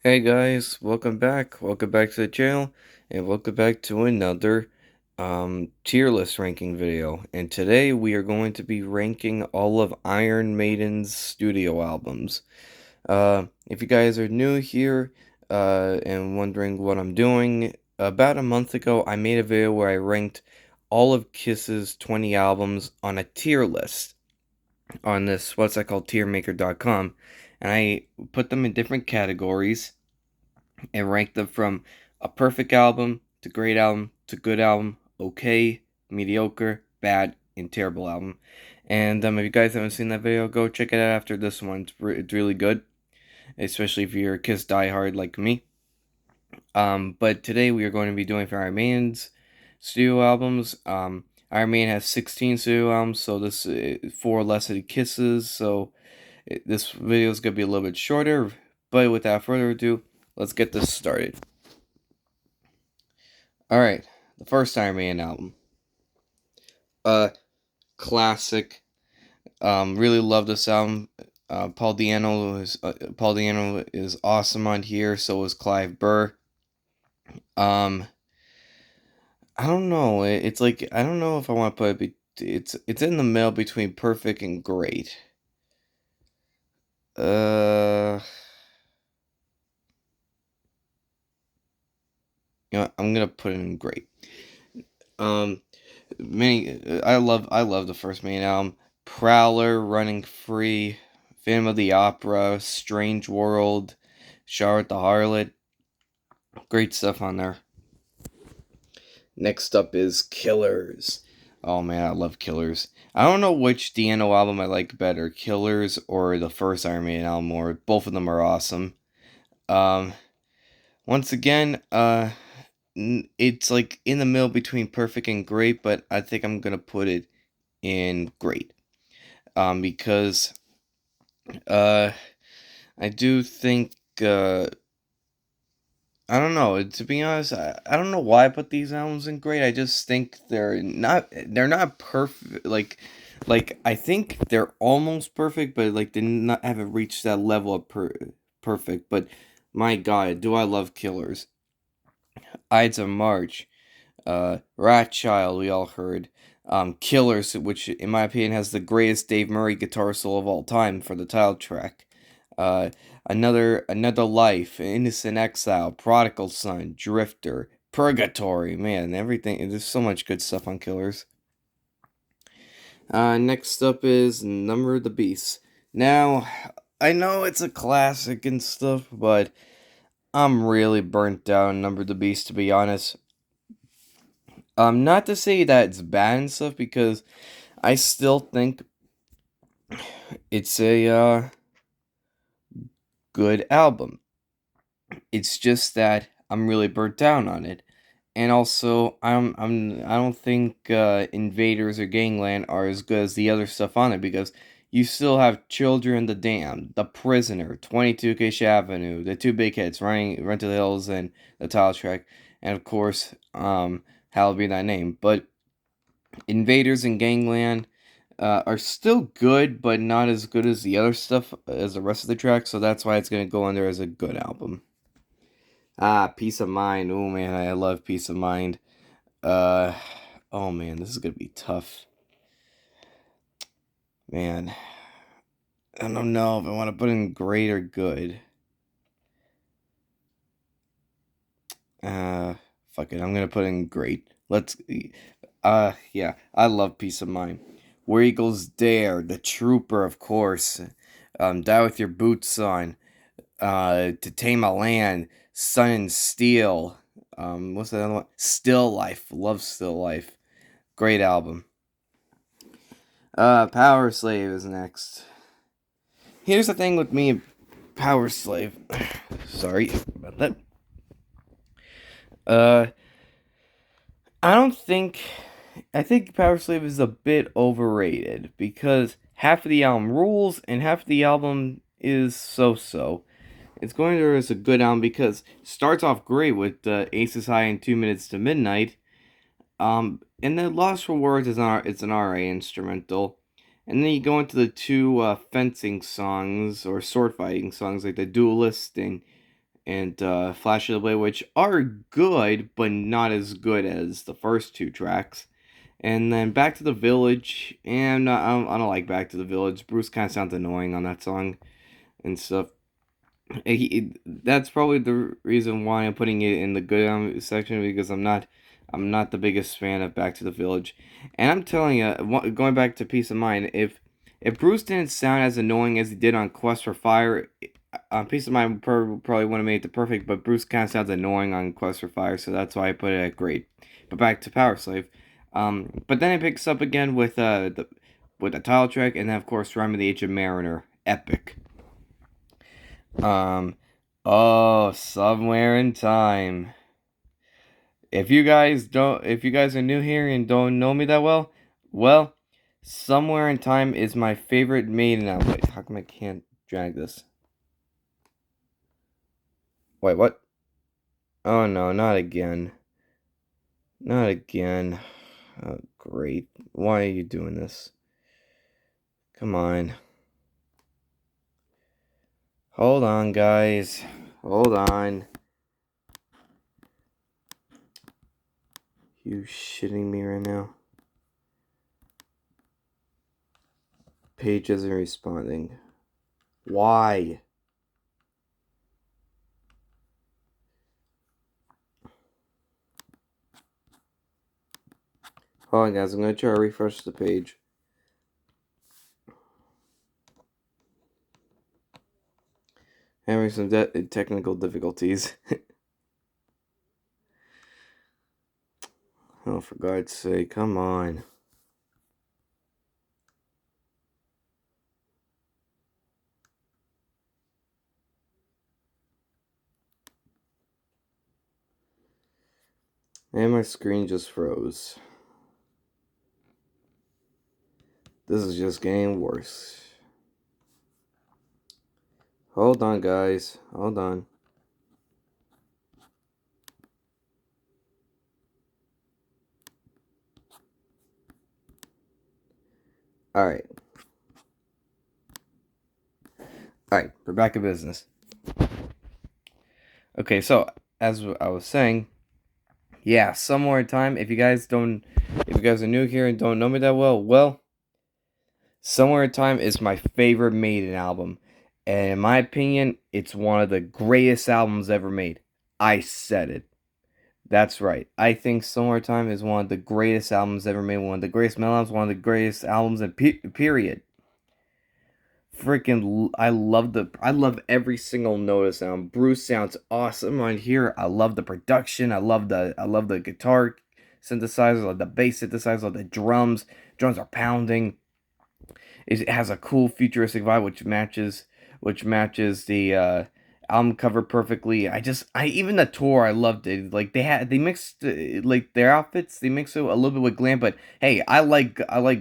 Hey guys, welcome back. Welcome back to the channel, and welcome back to another tier list ranking video. And today we are going to be ranking all of Iron Maiden's studio albums. If you guys are new here and wondering what I'm doing, about a month ago I made a video where I ranked all of Kiss's 20 albums on a tier list on this website called tiermaker.com, and I put them in different categories and rank them from a perfect album to great album to good album, okay, mediocre, bad, and terrible album. And if you guys haven't seen that video, go check it out after this one. It's really good, especially if you're a Kiss diehard like me. But today we are going to be doing for Iron Maiden's studio albums. Iron Maiden has 16 studio albums, so this is 4 less than Kisses. So this video is going to be a little bit shorter. But without further ado, let's get this started. Alright, the first Iron Maiden album. Classic. Really love this album. Paul Di'Anno is awesome on here, so is Clive Burr. Um I don't know. It's like I don't know if I want to put it it's in the middle between perfect and great. Uh I'm going to put it in great. Um I love the first main album. Prowler, Running Free, Phantom of the Opera, Strange World, Charlotte the Harlot. Great stuff on there. Next up is Killers. Oh man, I love Killers. I don't know which Di'Anno album I like better, Killers or the first Iron Maiden album, or both of them are awesome. Um, Once again, it's like in the middle between perfect and great, but I think I'm gonna put it in great. Because I do think I don't know. To be honest, I don't know why I put these albums in great. I just think they're not perfect. Like I think they're almost perfect, but like they not haven't reached that level of perfect. But my God, do I love Killers? Ides of March, Rat Child. We all heard. Killers, which in my opinion has the greatest Dave Murray guitar solo of all time for the title track. Uh, another life, innocent exile, prodigal son, drifter, purgatory. Man, everything. There's so much good stuff on Killers. Next up is Number of the Beast. Now, I know it's a classic and stuff, but I'm really burnt out on Number of the Beast, to be honest. Not to say that it's bad and stuff, because I still think it's a good album. It's just that I'm really burnt down on it, and also I don't think Invaders or Gangland are as good as the other stuff on it, because you still have Children, the Damned, The Prisoner, 22 Acacia Avenue, the two big hits, Run to the Hills, and the title track, and of course Hallowed Be Thy Name. But Invaders and Gangland are still good, but not as good as the other stuff, as the rest of the tracks, so that's why it's going to go under as a good album. Peace of Mind. Oh man, I love Peace of Mind. Uh, oh man, this is going to be tough. Man, I don't know if I want to put in great or good. Uh, Fuck it, I'm going to put in great. Yeah, I love Peace of Mind. Where Eagles Dare, The Trooper, of course. Die With Your Boots On. To Tame a Land, Sun and Steel. What's the other one? Still Life. Love Still Life. Great album. Power Slave is next. Here's the thing with me, Power Slave. Sorry about that. Uh, I don't think. I think Power Slave is a bit overrated, because half of the album rules and half of the album is so-so. It's going there as a good album because it starts off great with Aces High and 2 Minutes to Midnight. And then Lost Rewards it's an RA instrumental. And then you go into the two fencing songs or sword fighting songs like The Duelist and Flash of the Blade, which are good, but not as good as the first two tracks. And then Back to the Village, and I don't like Back to the Village. Bruce kind of sounds annoying on that song and stuff. That's probably the reason why I'm putting it in the good section, because I'm not the biggest fan of Back to the Village. And I'm telling you, going back to Peace of Mind, if Bruce didn't sound as annoying as he did on Quest for Fire, Peace of Mind probably wouldn't have made it perfect. But Bruce kind of sounds annoying on Quest for Fire, so that's why I put it at great. But back to Power Slave. But then it picks up again with the title track, and then of course Rhyme of the Ancient Mariner, epic. Um, oh, Somewhere in Time. If you guys are new here and don't know me that well, Somewhere in Time is my favorite Maiden album. Wait, how come I can't drag this? Wait, what? Oh no, not again. Not again. Oh, great. Why are you doing this? Come on. Hold on, guys. Hold on. You shitting me right now? Page isn't responding. Why? Hold on, guys. I'm going to try to refresh the page. Having some technical difficulties. Oh, for God's sake, come on. And my screen just froze. This is just getting worse. Hold on, guys. Hold on. Alright. Alright, we're back in business. Okay, so, as I was saying, yeah, Somewhere in Time, if you guys are new here and don't know me that well, Somewhere in Time is my favorite Maiden album. And in my opinion, it's one of the greatest albums ever made. I said it. That's right. I think Somewhere in Time is one of the greatest albums ever made. One of the greatest metal albums. One of the greatest albums in period. Freaking, I love every single note of this album. Bruce sounds awesome on here. I love the production. I love the guitar synthesizer. I love the bass synthesizer. I love the drums. Drums are pounding. It has a cool futuristic vibe, which matches the album cover perfectly. I even the tour, I loved it. Like they mixed like their outfits, they mixed it a little bit with glam. But hey, I like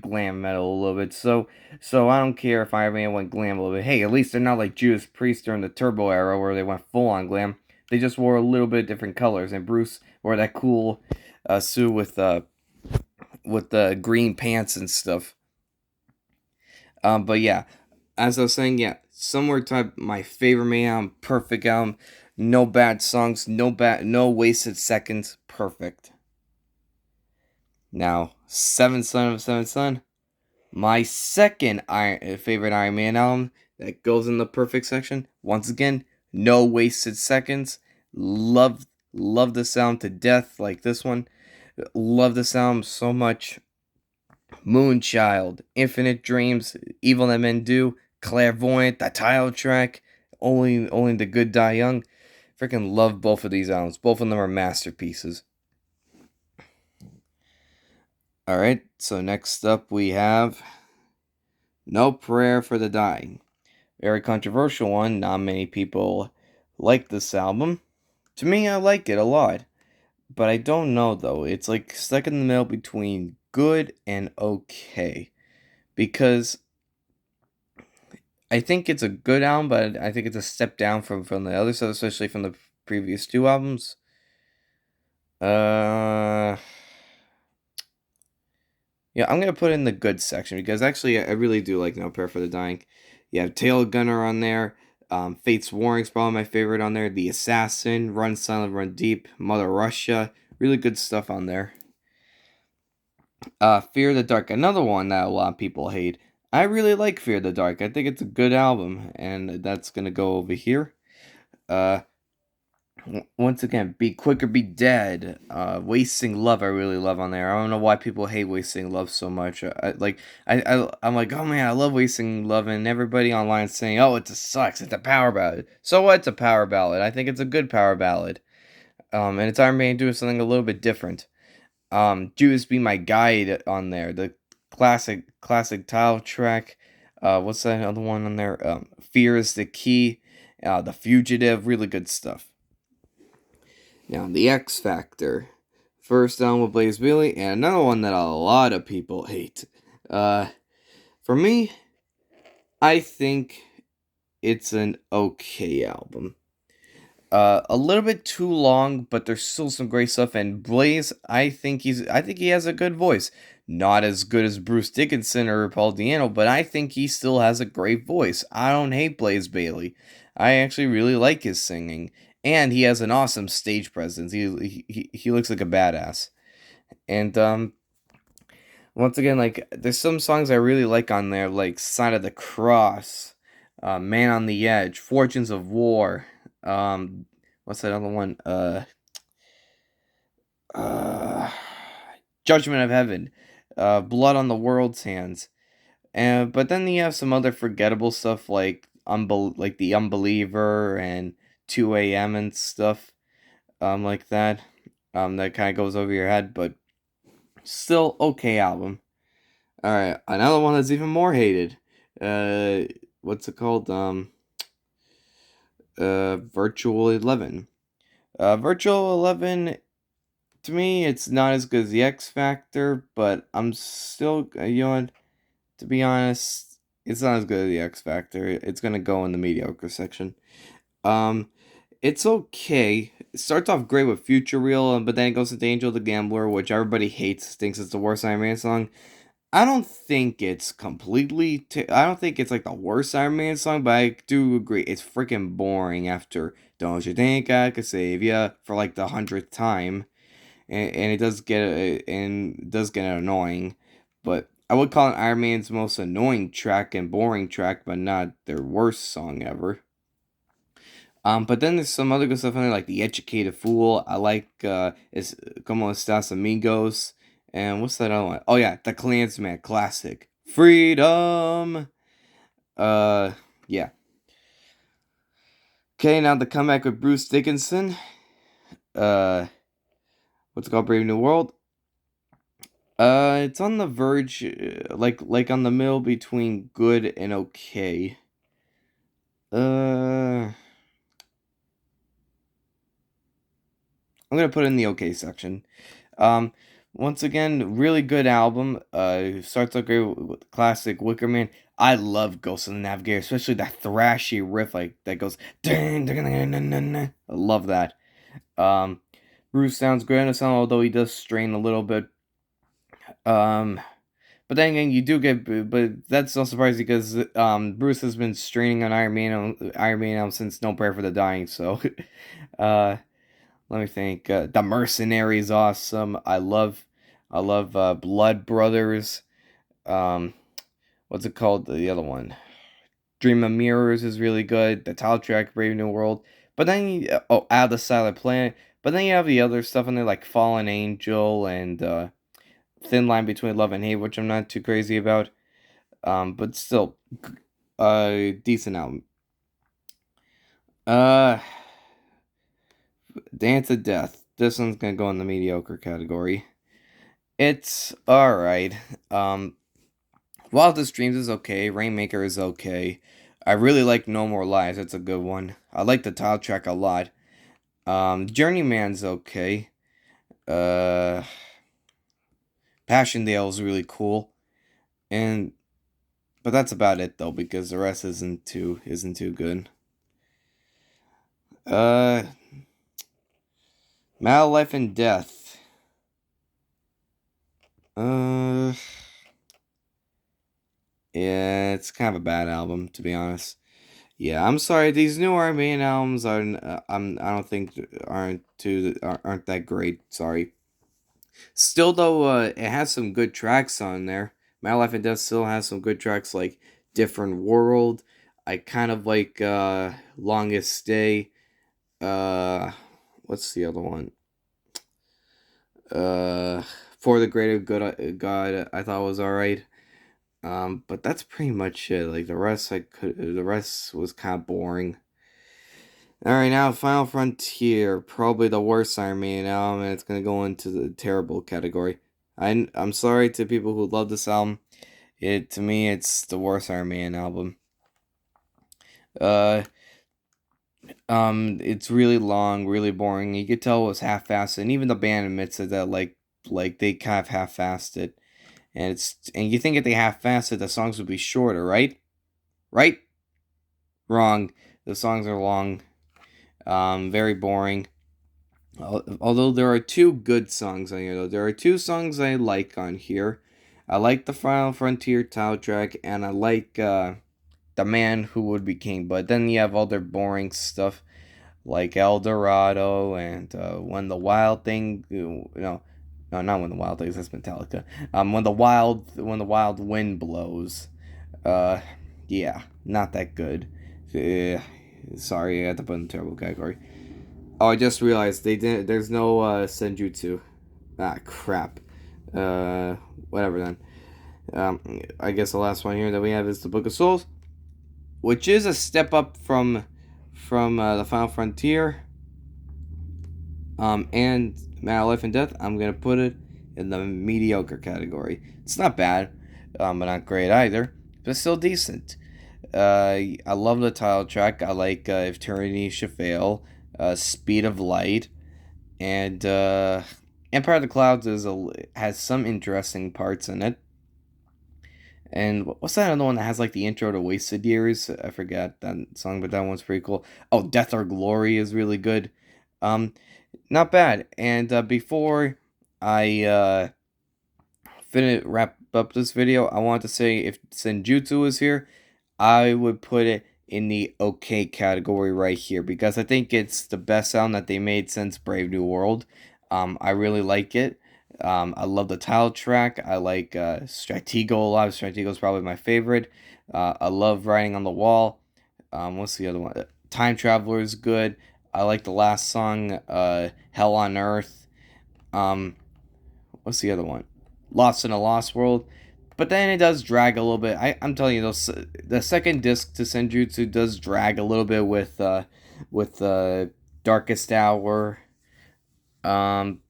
glam metal a little bit. So I don't care if Iron Man went glam a little bit. Hey, at least they're not like Judas Priest during the Turbo era where they went full on glam. They just wore a little bit different colors, and Bruce wore that cool suit with the green pants and stuff. But yeah, as I was saying, yeah, Somewhere Time, my favorite Maiden album, perfect album, no bad songs, no wasted seconds, perfect. Now, Seventh Son of Seventh Son, my second favorite Iron Man album that goes in the perfect section. Once again, no wasted seconds. Love the sound to death, like this one. Love the sound so much. Moonchild, Infinite Dreams, Evil That Men Do, Clairvoyant, the title track, Only the Good Die Young. Freaking love both of these albums. Both of them are masterpieces. Alright, so next up we have No Prayer for the Dying. Very controversial one. Not many people like this album. To me, I like it a lot. But I don't know though. It's like stuck in the middle between good and okay. Because I think it's a good album, but I think it's a step down from the other stuff, especially from the previous two albums. Uh, yeah, I'm gonna put it in the good section because actually I really do like No Prayer for the Dying. You have Tail Gunner on there. Fate's Warning's probably my favorite on there. The Assassin, Run Silent, Run Deep, Mother Russia. Really good stuff on there. Fear the Dark, another one that a lot of people hate. I really like Fear the Dark. I think it's a good album, and that's gonna go over here. Uh, Once again, Be Quick or Be Dead. Wasting Love, I really love on there. I don't know why people hate Wasting Love so much. I'm like, oh man, I love Wasting Love, and everybody online is saying, oh, it just sucks. It's a power ballad. So what? It's a power ballad. I think it's a good power ballad. And it's Iron Maiden doing something a little bit different. Judas Be My Guide on there. The classic title track. What's that other one on there? Fear is the Key. The Fugitive. Really good stuff. Now, The X Factor. First album with Blaze Bayley, and another one that a lot of people hate. For me, I think it's an okay album. A little bit too long, but there's still some great stuff. And Blaze, I think he has a good voice. Not as good as Bruce Dickinson or Paul Diano, but I think he still has a great voice. I don't hate Blaze Bayley. I actually really like his singing, and he has an awesome stage presence. He looks like a badass. And once again, like there's some songs I really like on there, like Sign of the Cross, Man on the Edge, Fortunes of War. Um, what's that other one? Uh, Judgment of Heaven, Blood on the World's Hands. And but then you have some other forgettable stuff like The Unbeliever and 2 a.m. and stuff like that. That kind of goes over your head, but still okay album. All right, another one that's even more hated. What's it called? Virtual 11. Virtual 11, to me, it's not as good as the X Factor, but I'm still, to be honest, it's not as good as the X Factor. It's gonna go in the mediocre section. Um, it's okay. It starts off great with Future Real, but then it goes into Angel the Gambler, which everybody hates, thinks it's the worst Iron Man song. I don't think it's completely. I don't think it's like the worst Iron Man song, but I do agree it's freaking boring after "Don't You Think I Could Save Ya" for like the 100th time, and it does get annoying. But I would call it Iron Man's most annoying track and boring track, but not their worst song ever. But then there's some other good stuff on there, like The Educated Fool. I like it's Como Estas Amigos. And what's that other one? Oh yeah, The Klansman classic. Freedom. Uh yeah. Okay, now the comeback with Bruce Dickinson. Uh what's it called? Brave New World. It's on the verge, like on the middle between good and okay. Uh I'm gonna put it in the okay section. Um, Once again, really good album. Starts out great with classic Wicker Man. I love Ghost of the Navigator, especially that thrashy riff like that goes. Dun, dun, dun, dun, dun, dun. I love that. Um, Bruce sounds great on the song, although he does strain a little bit. Um, but then again, you do get, but that's not surprising because Bruce has been straining on Iron Man since No Prayer for the Dying. So, uh, let me think. The Mercenary is awesome. I love Blood Brothers. Um, what's it called? The other one, Dream of Mirrors is really good. The title track, Brave New World. But then, Out of the Silent Planet. But then you have the other stuff in there like Fallen Angel and Thin Line Between Love and Hate, which I'm not too crazy about. But still, decent album. Uh, Dance of Death. This one's gonna go in the mediocre category. It's alright. Wildest Dreams is okay. Rainmaker is okay. I really like No More Lies. That's a good one. I like the title track a lot. Journeyman's okay. Uh, Passchendaele is really cool. And but that's about it though, because the rest isn't too good. Uh, Mal Life and Death. Uh, yeah, it's kind of a bad album to be honest. Yeah, I'm sorry. These new Iron Maiden albums are, I don't think aren't that great. Sorry. Still though, it has some good tracks on there. My Life and Death still has some good tracks like Different World. I kind of like Longest Stay. Uh, what's the other one? Uh, For the Greater Good God. I thought was all right. But that's pretty much it. Like the rest was kind of boring. All right, now Final Frontier, probably the worst Iron Man album, and it's gonna go into the terrible category. I'm sorry to people who love this album. To me, it's the worst Iron Man album. Uh, it's really long, really boring. You could tell it was half-assed, and even the band admits it that like they kind of half-assed it. And you think if they half-assed it, the songs would be shorter, right? Right? Wrong. The songs are long. Very boring. Although there are two good songs on here, though. There are two songs I like on here. I like the Final Frontier title track, and I like The Man Who Would Be King. But then you have other boring stuff like El Dorado and When the Wild Thing. No, not When the Wild Things. That's Metallica. When the Wild Wind Blows. Uh, yeah, not that good. Uh, Sorry, I had to put in the terrible category. Oh, I just realized they didn't. There's no Senjutsu. Ah, crap. Uh, Whatever then. I guess the last one here that we have is the Book of Souls, which is a step up from the Final Frontier. And Matter of Life and Death. I'm gonna put it in the mediocre category. It's not bad, but not great either. But still decent. I love the title track. I like If Eternity Should Fail, Speed of Light, and Empire of the Clouds has some interesting parts in it. And what's that other one that has like the intro to Wasted Years? I forgot that song, but that one's pretty cool. Oh, Death or Glory is really good. Um, Not bad. And before I wrap up this video, I want to say if Senjutsu is here, I would put it in the okay category right here because I think it's the best sound that they made since Brave New World. I really like it. I love the title track. I like Stratego a lot. Stratego is probably my favorite. I love Writing on the Wall. What's the other one? Time Traveler is good. I like the last song, Hell on Earth. Um, what's the other one? Lost in a Lost World. But then it does drag a little bit. I'm telling you, the second disc to Senjutsu does drag a little bit with Darkest Hour, um,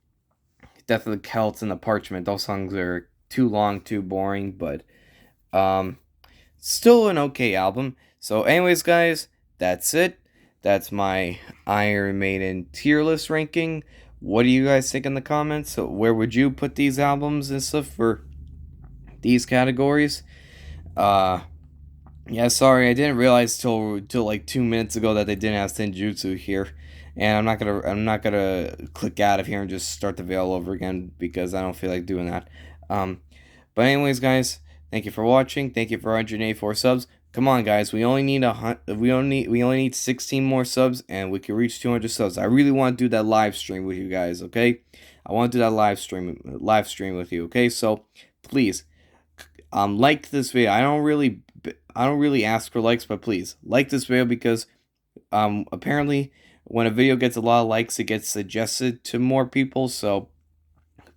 Death of the Celts, and the Parchment. Those songs are too long, too boring, but um, still an okay album. So, anyways, guys, that's it. That's my Iron Maiden tier list ranking. What do you guys think in the comments? So where would you put these albums and stuff for these categories? Uh, yeah, sorry, I didn't realize till like 2 minutes ago that they didn't have Senjutsu here, and I'm not gonna click out of here and just start the video all over again because I don't feel like doing that. Um, but anyways, guys, thank you for watching. Thank you for 184 subs. Come on, guys, we only need 16 more subs, and we can reach 200 subs. I really want to do that live stream with you guys. Okay, I want to do that live stream with you. Okay, so please like this video. I don't really ask for likes, but please like this video because apparently when a video gets a lot of likes, it gets suggested to more people. So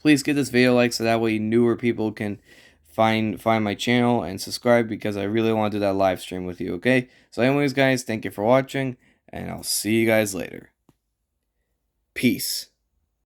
please give this video a like so that way newer people can find my channel and subscribe because I really want to do that live stream with you. Okay, so anyways, guys, thank you for watching, and I'll see you guys later. Peace.